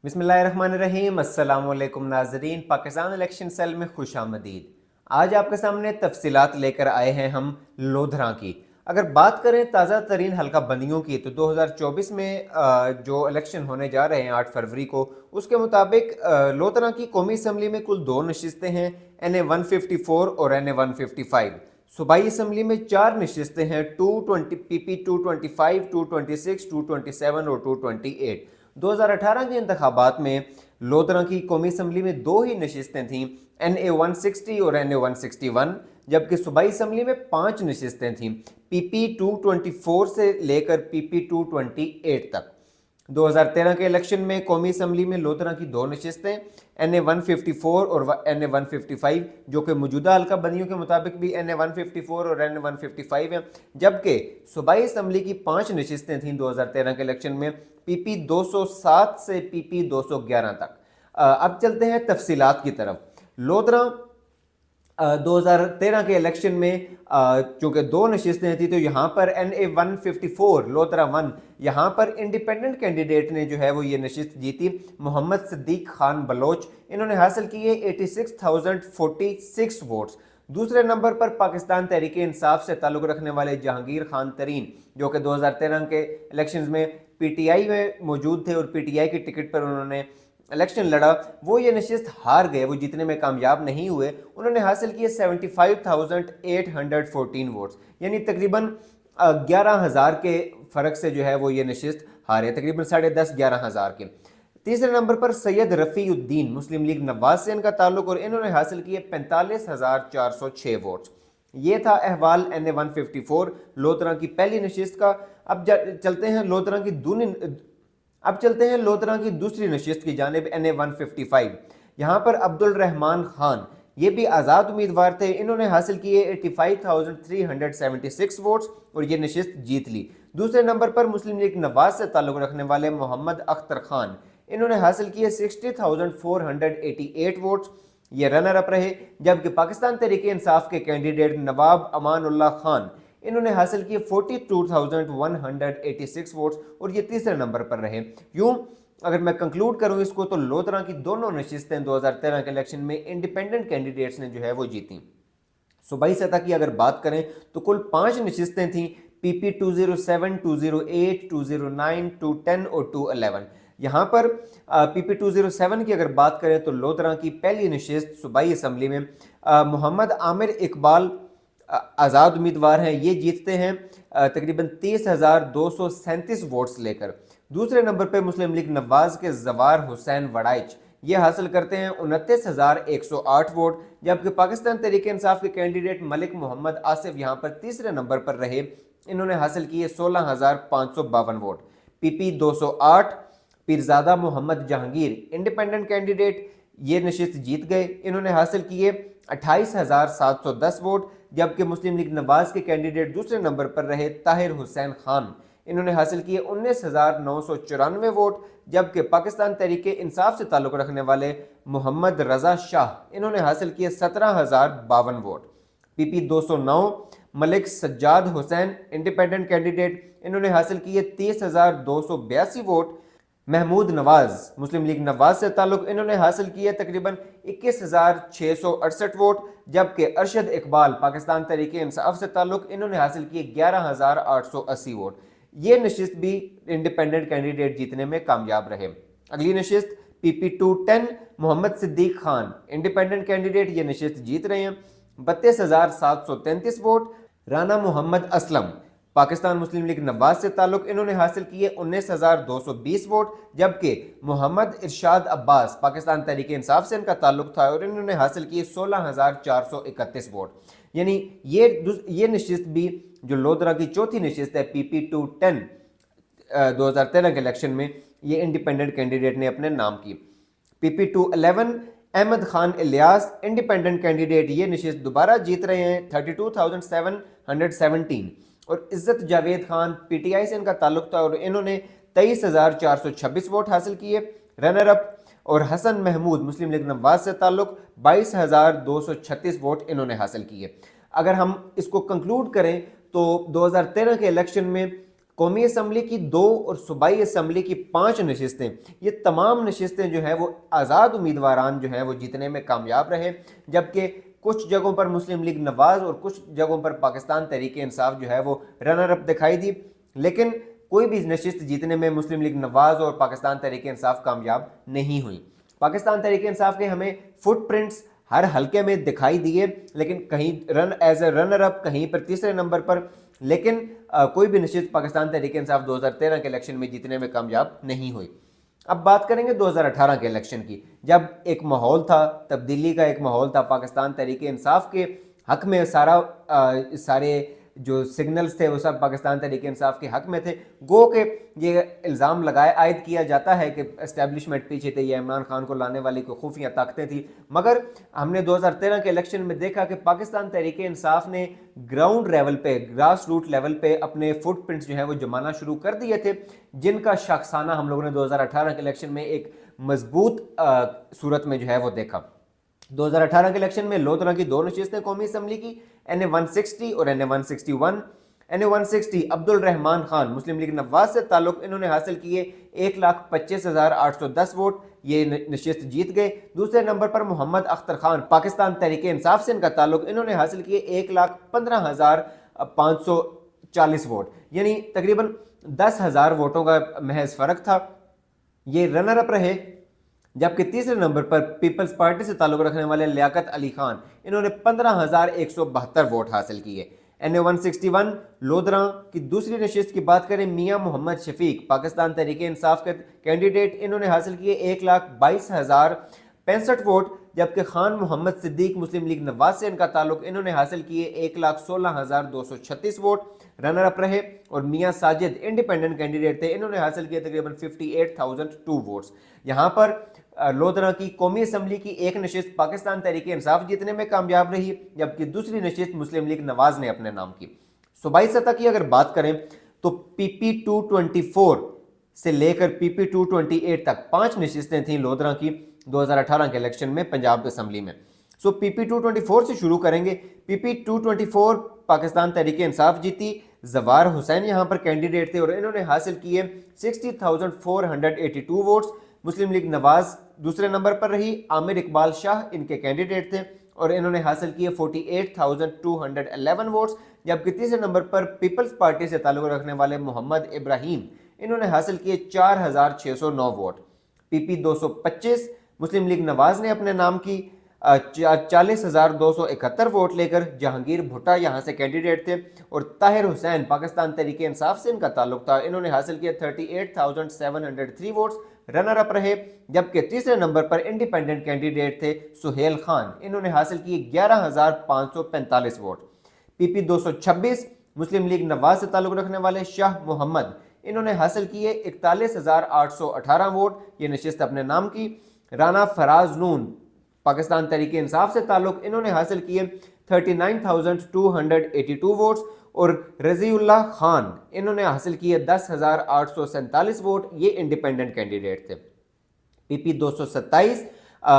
बिस्मिल्लाहिर्रहमानिर्रहीम। अस्सलाम वालेकुम नाज़रीन, पाकिस्तान इलेक्शन सेल में खुश आमदीद। आज आपके सामने तफसीलात लेकर आए हैं हम लोधरा की। अगर बात करें ताज़ा तरीन हल्का बंदियों की तो 2024 में जो इलेक्शन होने जा रहे हैं 8 फरवरी को, उसके मुताबिक लोधरा की कौमी असम्बली में कुल 2 नशिस्तें हैं, NA 154 और NA 155। सूबाई असम्बली में 4 नशिस्तें हैं, 220 PP 225, 226, 227 और 228। 2018 के इंतखाबात में लोधरा की कौमी असम्बली में 2 ही नशिस्तें थीं, NA 160 और NA 161, जबकि सूबाई असम्बली में 5 नशिस्तें थीं, PP 224 से लेकर PP 228 तक। 2013 के इलेक्शन में कौमी असम्बली में लोधरा की 2 नशिस्तें, NA 154 और NA 155, जो कि मौजूदा हल्का बंदियों के मुताबिक भी NA 154 और NA 155 हैं, जबकि सूबाई असम्बली की 5 नशिस्तें थीं 2013 के इलेक्शन में, PP 207 से PP 211 तक। अब चलते हैं तफसीलात की तरफ। लोधरा 2013 के इलेक्शन में चूँकि 2 नशिस्तें थी, तो यहाँ पर NA 154 लोधरा 1, यहाँ पर इंडिपेंडेंट कैंडिडेट ने जो है वो ये नशिस्त जीती, मोहम्मद सिद्दीक खान बलोच। इन्होंने हासिल किए 86,046 वोट्स। दूसरे नंबर पर पाकिस्तान तहरीक इंसाफ से ताल्लुक़ रखने वाले जहांगीर खान तरीन, जो कि 2013 के इलेक्शंस में PTI में मौजूद थे और PTI की टिकट पर उन्होंने इलेक्शन लड़ा, वो ये नशिस्त हार गए, वो जीतने में कामयाब नहीं हुए। उन्होंने हासिल किए 75,814 वोट्स, यानी तकरीबन 11,000 के फ़र्क से जो है वो ये नशिस्त हारे, तकरीबन 10,500-11,000 के। तीसरे नंबर पर सैयद रफ़ीउद्दीन, मुस्लिम लीग नवाज से इनका ताल्लुक, और इन्होंने हासिल किए 45,406 वोट्स। ये था अहवाल NA 154 लोधरा की पहली नशिस्त का। अब चलते हैं लोधरा की दूसरी नशिस्त की जानिब, NA 155। यहाँ पर अब्दुल रहमान खान, ये भी आज़ाद उम्मीदवार थे, इन्होंने हासिल किए 85,376 वोट्स और ये नशिस्त जीत ली। दूसरे नंबर पर मुस्लिम लीग नवाज से ताल्लुक़ रखने वाले मोहम्मद अख्तर खान, इन्होंने हासिल किए 60,488 वोट्स, ये रनर अप रहे। जबकि पाकिस्तान तहरीक इंसाफ के कैंडिडेट नवाब अमानुल्लाह खान, इन्होंने हासिल किए 42,186 वोट्स और ये तीसरे नंबर पर रहे। यूं अगर मैं कंक्लूड करूं इसको, तो लोधरा की दोनों नशिस्तें 2013 के इलेक्शन में इंडिपेंडेंट कैंडिडेट्स ने जो है वो जीती। सूबाई सतह की अगर बात करें तो कुल 5 नशिस्तें थीं, PP 207, 208, 209, 210 और 211। यहाँ पर PP 207 की अगर बात करें तो लोधरा की पहली नशिस्त सूबाई असम्बली में मोहम्मद आमिर इकबाल आज़ाद उम्मीदवार हैं, ये जीतते हैं तकरीबन 30,237 वोट्स लेकर। दूसरे नंबर पर मुस्लिम लीग नवाज के जवार हुसैन वड़ाइच, ये हासिल करते हैं 29,108 वोट। जबकि पाकिस्तान तहरीक इंसाफ के कैंडिडेट मलिक मोहम्मद आसिफ यहाँ पर तीसरे नंबर पर रहे, इन्होंने हासिल किए 16,552 vote. PP 208 Pirzada Muhammad Jahangir, independent candidate, ये नशिस्त जीत गए, इन्होंने हासिल किए 28,710 वोट। जबकि मुस्लिम लीग नवाज के कैंडिडेट दूसरे नंबर पर रहे ताहिर हुसैन खान, इन्होंने हासिल किए 19,994 वोट। जबकि पाकिस्तान तहरीक इंसाफ से ताल्लुक़ रखने वाले मोहम्मद रज़ा शाह, इन्होंने हासिल किए 17,052 vote. PP 209 Malik Sajjad Hussain, independent candidate, इन्होंने हासिल किए 30,282 वोट। महमूद नवाज, मुस्लिम लीग नवाज से ताल्लुक़, इन्होंने हासिल किए तकरीबन 21,668 वोट। जबकि अरशद इकबाल, पाकिस्तान तहरीक इंसाफ से ताल्लुक़, इन्होंने हासिल किए 11,880 वोट। ये नशिस्त भी इंडिपेंडेंट कैंडिडेट जीतने में कामयाब रहे। अगली नशिस्त PP 210 Muhammad Siddique Khan, independent candidate, ये नशिस्त जीत रहे हैं 32,733 वोट। राना मोहम्मद असलम, पाकिस्तान मुस्लिम लीग नवाज से ताल्लुक़, इन्होंने हासिल किए 19,220 वोट। जबकि मोहम्मद इरशाद अब्बास, पाकिस्तान तहरीक इंसाफ से इनका ताल्लुक़ था और इन्होंने हासिल किए 16,431 वोट। यानी ये नशिस्त भी जो लोधरा की चौथी नशिस्त है PP 210 2013 के इलेक्शन में, ये इंडिपेंडेंट कैंडिडेट ने अपने नाम की। PP 211 Ahmad Khan Ilyas, independent candidate, ये नशिस्त दोबारा जीत रहे हैं 32,717। और इज़्ज़त जावेद खान, PTI से इनका ताल्लुक़ था और इन्होंने 23,426 वोट हासिल किए, रनर अप। और हसन महमूद, मुस्लिम लीग नवाज से ताल्लुक़, 22,236 वोट इन्होंने हासिल किए। अगर हम इसको कंक्लूड करें तो 2013 के इलेक्शन में قومی اسمبلی کی 2 اور صوبائی اسمبلی کی 5 نشستیں، یہ تمام نشستیں جو ہیں وہ آزاد امیدواران جو ہیں وہ جیتنے میں کامیاب رہے، جبکہ کچھ جگہوں پر مسلم لیگ نواز اور کچھ جگہوں پر پاکستان تحریک انصاف جو ہے وہ رنر اپ دکھائی دی، لیکن کوئی بھی نشست جیتنے میں مسلم لیگ نواز اور پاکستان تحریک انصاف کامیاب نہیں ہوئی۔ پاکستان تحریک انصاف کے ہمیں فٹ پرنٹس ہر حلقے میں دکھائی دیے، لیکن کہیں ایز اے رنر اپ، کہیں پر تیسرے نمبر پر، لیکن کوئی بھی نشست پاکستان تحریک انصاف 2013 کے الیکشن میں جیتنے میں کامیاب نہیں ہوئی۔ اب بات کریں گے 2018 کے الیکشن کی، جب ایک ماحول تھا، تبدیلی کا ایک ماحول تھا، پاکستان تحریک انصاف کے حق میں سارے جو سگنلز تھے وہ سب پاکستان تحریک انصاف کے حق میں تھے، گو کہ یہ الزام عائد کیا جاتا ہے کہ اسٹیبلشمنٹ پیچھے تھے، یہ عمران خان کو لانے والی کوئی خفیہ طاقتیں تھیں، مگر ہم نے 2013 کے الیکشن میں دیکھا کہ پاکستان تحریک انصاف نے گراؤنڈ لیول پہ، گراس روٹ لیول پہ اپنے فٹ پرنٹس جو ہیں وہ جمانا شروع کر دیے تھے، جن کا شاخسانہ ہم لوگوں نے 2018 کے الیکشن میں ایک مضبوط صورت میں جو ہے وہ دیکھا۔ 2018 کے الیکشن میں لودھرا کی 2 نشستیں قومی اسمبلی کی، NA 160 اور NA 161۔ NA 160 عبد الرحمان خان مسلم لیگ نواز سے تعلق، انہوں نے حاصل کیے 1,25,810 ووٹ، یہ نشست جیت گئے۔ دوسرے نمبر پر محمد اختر خان پاکستان تحریک انصاف سے ان کا تعلق، انہوں نے حاصل کیے 1,15,540 ووٹ، یعنی تقریباً 10,000 ووٹوں کا محض فرق تھا، یہ رنر اپ رہے۔ جبکہ تیسرے نمبر پر پیپلز پارٹی سے تعلق رکھنے والے لیاقت علی خان، انہوں نے 15,172 ووٹ حاصل کیے۔ NA 161 لودھرا کی دوسری نشست کی بات کریں، میاں محمد شفیق پاکستان تحریک انصاف کے کینڈیڈیٹ، انہوں نے حاصل کیے 1,22,065 ووٹ، جبکہ خان محمد صدیق مسلم لیگ نواز سے ان کا تعلق، انہوں نے حاصل کیے 1,16,236 ووٹ، رنر اپ رہے۔ اور میاں ساجد انڈیپینڈنٹ کینڈیڈیٹ تھے، انہوں نے حاصل کیے تقریباً 58,002 ووٹس۔ یہاں پر لودھرا کی قومی اسمبلی کی ایک نشست پاکستان تحریک انصاف جیتنے میں کامیاب رہی، جبکہ دوسری نشست مسلم لیگ نواز نے اپنے نام کی۔ صوبائی سطح کی اگر بات کریں تو PP 224 سے لے کر PP 228 تک 5 نشستیں تھیں لودھرا کی 2018 کے الیکشن میں پنجاب اسمبلی میں۔ PP 224 سے شروع کریں گے۔ PP 224 پاکستان تحریک انصاف جیتی، زوار حسین یہاں پر کینڈیڈیٹ تھے اور انہوں نے حاصل کیے 60,482 ووٹس۔ مسلم لیگ نواز دوسرے نمبر پر رہی، عامر اقبال شاہ ان کے کینڈیڈیٹ تھے اور انہوں نے حاصل کیے 48,211 ووٹس، جبکہ تیسرے نمبر پر پیپلز پارٹی سے تعلق رکھنے والے محمد ابراہیم، انہوں نے حاصل کیے 4,609 ووٹ۔ PP 225 مسلم لیگ نواز نے اپنے نام کی 40,271 ووٹ لے کر، جہانگیر بھٹا یہاں سے کینڈیڈیٹ تھے اور طاہر حسین پاکستان تحریک انصاف سے ان کا تعلق تھا، انہوں نے حاصل کیا 38,703 ووٹس، رنر اپ رہے۔ جبکہ تیسرے نمبر پر انڈیپینڈنٹ کینڈیڈیٹ تھے سہیل خان، انہوں نے حاصل کیے 11,545 ووٹ۔ PP 226 مسلم لیگ نواز سے تعلق رکھنے والے شاہ محمد، انہوں نے حاصل کیے 41,818 ووٹ، یہ نشست اپنے نام کی۔ رانا فراز نون پاکستان تحریک انصاف سے تعلق، انہوں نے حاصل کیے 39,282 ووٹس اور رضی اللہ خان، انہوں نے حاصل کیے 10,847 ووٹ، یہ انڈیپینڈنٹ کینڈیڈیٹ تھے۔ PP 227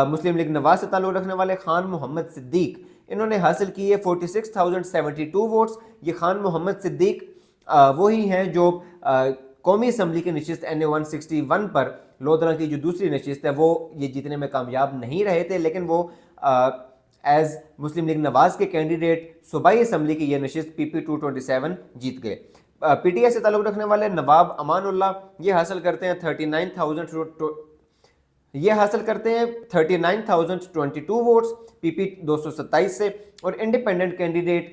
مسلم لیگ نواز سے تعلق رکھنے والے خان محمد صدیق، انہوں نے حاصل کیے 46,072 ووٹس، یہ خان محمد صدیق وہی ہیں جو قومی اسمبلی کی نشست NA 161 پر لودھرا کی جو دوسری نشست ہے وہ یہ جیتنے میں کامیاب نہیں رہے تھے، لیکن وہ ایز مسلم لیگ نواز کے کینڈیڈیٹ صوبائی اسمبلی کی یہ نشست PP 227 جیت گئے۔ PTI سے تعلق رکھنے والے نواب امان اللہ یہ حاصل کرتے ہیں 39,022 ووٹس PP 227 سے، اور انڈیپینڈنٹ کینڈیڈیٹ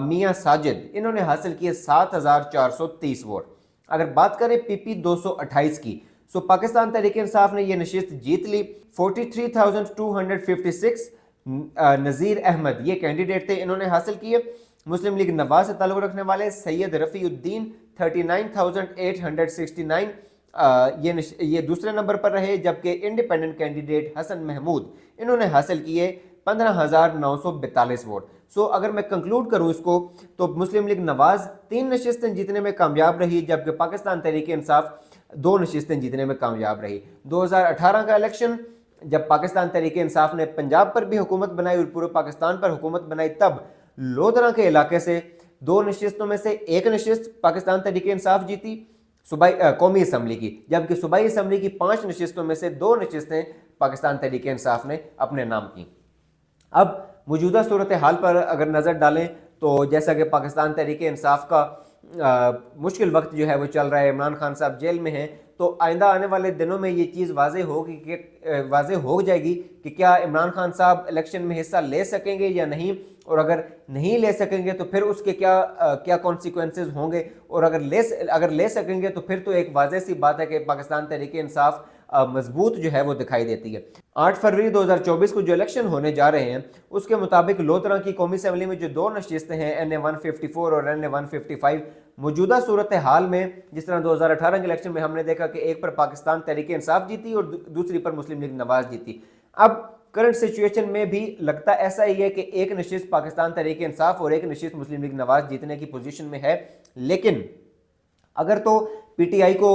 میاں ساجد، انہوں نے حاصل کیے 7,430 ووٹ۔ اگر بات کریں PP 228 کی، سو پاکستان تحریک انصاف نے یہ نشست جیت لی، 43,256 نذیر احمد یہ کینڈیڈیٹ تھے، انہوں نے حاصل کیے۔ مسلم لیگ نواز سے تعلق رکھنے والے سید رفیع الدین 39,869 یہ دوسرے نمبر پر رہے، جبکہ انڈیپینڈنٹ کینڈیڈیٹ حسن محمود، انہوں نے حاصل کیے 15,942 ووٹ۔ سو اگر میں کنکلوڈ کروں اس کو تو مسلم لیگ نواز 3 نشستیں جیتنے میں کامیاب رہی، جبکہ پاکستان تحریک انصاف 2 نشستیں جیتنے میں کامیاب رہی۔ 2018 کا الیکشن جب پاکستان تحریک انصاف نے پنجاب پر بھی حکومت بنائی اور پورے پاکستان پر حکومت بنائی، تب لودھرا کے علاقے سے 2 नशिस्तों में से एक नशिस्त पाकिस्तान तहरीक इंसाफ जीती कौमी असम्बली की, जबकि सूबाई असम्बली की 5 नशिस्तों में से 2 नशिस्तें पाकिस्तान तहरीक इंसाफ ने अपने नाम की। अब मौजूदा सूरत हाल पर अगर नज़र डालें तो जैसा कि पाकिस्तान तहरीक इंसाफ का मुश्किल वक्त जो है वो चल रहा है, इमरान खान साहब जेल में हैं, तो आइंदा आने वाले दिनों में ये चीज़ वाज़े हो जाएगी कि क्या इमरान खान साहब इलेक्शन में हिस्सा ले सकेंगे या नहीं, और अगर नहीं ले सकेंगे तो फिर उसके क्या कॉन्सिक्वेंसेस होंगे, और अगर ले सकेंगे तो फिर तो एक वाज़े सी बात है कि पाकिस्तान तहरीक इंसाफ मजबूत जो है वो दिखाई देती है। 8 फरवरी 2024 को जो इलेक्शन होने जा रहे हैं उसके मुताबिक लोधरा की कौमी असम्बली में जो 2 नशिस्तें हैं NA 154 और NA 155, मौजूदा सूरत हाल में जिस तरह 2018 के इलेक्शन में हमने देखा कि एक पर पाकिस्तान तहरीक इंसाफ जीती और दूसरी पर मुस्लिम लीग नवाज जीती, अब करंट सिचुएशन में भी लगता ऐसा ही है कि एक नशिस्त पाकिस्तान तहरीक इंसाफ और एक नशिस्त मुस्लिम लीग नवाज जीतने की पोजीशन में है। लेकिन अगर तो PTI को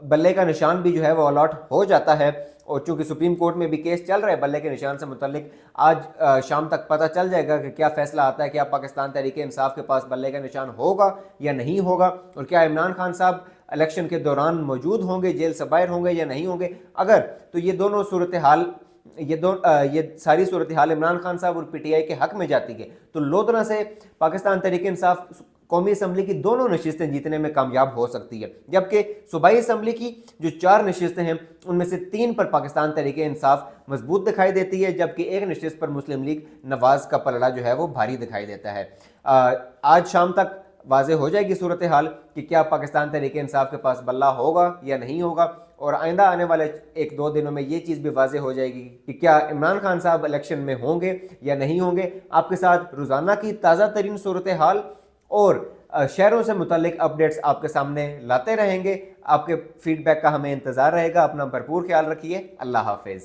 बल्ले का निशान भी जो है वो अलॉट हो जाता है, और चूंकि सुप्रीम कोर्ट में भी केस चल रहा है बल्ले के निशान से मुतल्लिक, आज शाम तक पता चल जाएगा कि क्या फैसला आता है, क्या पाकिस्तान तहरीक इंसाफ के पास बल्ले का निशान होगा या नहीं होगा, और क्या इमरान खान साहब इलेक्शन के दौरान मौजूद होंगे, जेल से बाहर होंगे या नहीं होंगे। अगर तो ये दोनों सूरत हाल ये सारी सूरत हाल इमरान खान साहब और PTI के हक में जाती है, तो लोधरा से पाकिस्तान तहरीक इंसाफ कौमी असम्बली की दोनों नशिस्तें जीतने में कामयाब हो सकती है, जबकि सूबाई असम्बली की जो 4 नशिस्तें हैं उनमें से 3 पर पाकिस्तान तहरीक इंसाफ मजबूत दिखाई देती है, जबकि एक नशिस्त पर मुस्लिम लीग नवाज का पलड़ा जो है वो भारी दिखाई देता है। आज शाम तक वाज़े हो जाएगी सूरत हाल कि क्या पाकिस्तान तहरीक इंसाफ के पास बल्ला होगा या नहीं होगा, और आइंदा आने वाले 1-2 दिनों में ये चीज़ भी वाज़े हो जाएगी कि क्या इमरान खान साहब इलेक्शन में होंगे या नहीं होंगे। आपके साथ रोज़ाना की ताज़ा तरीन सूरत हाल और शहरों से मुतालिक अपडेट्स आपके सामने लाते रहेंगे। आपके फीडबैक का हमें इंतज़ार रहेगा। अपना भरपूर ख्याल रखिए। अल्लाह हाफिज़।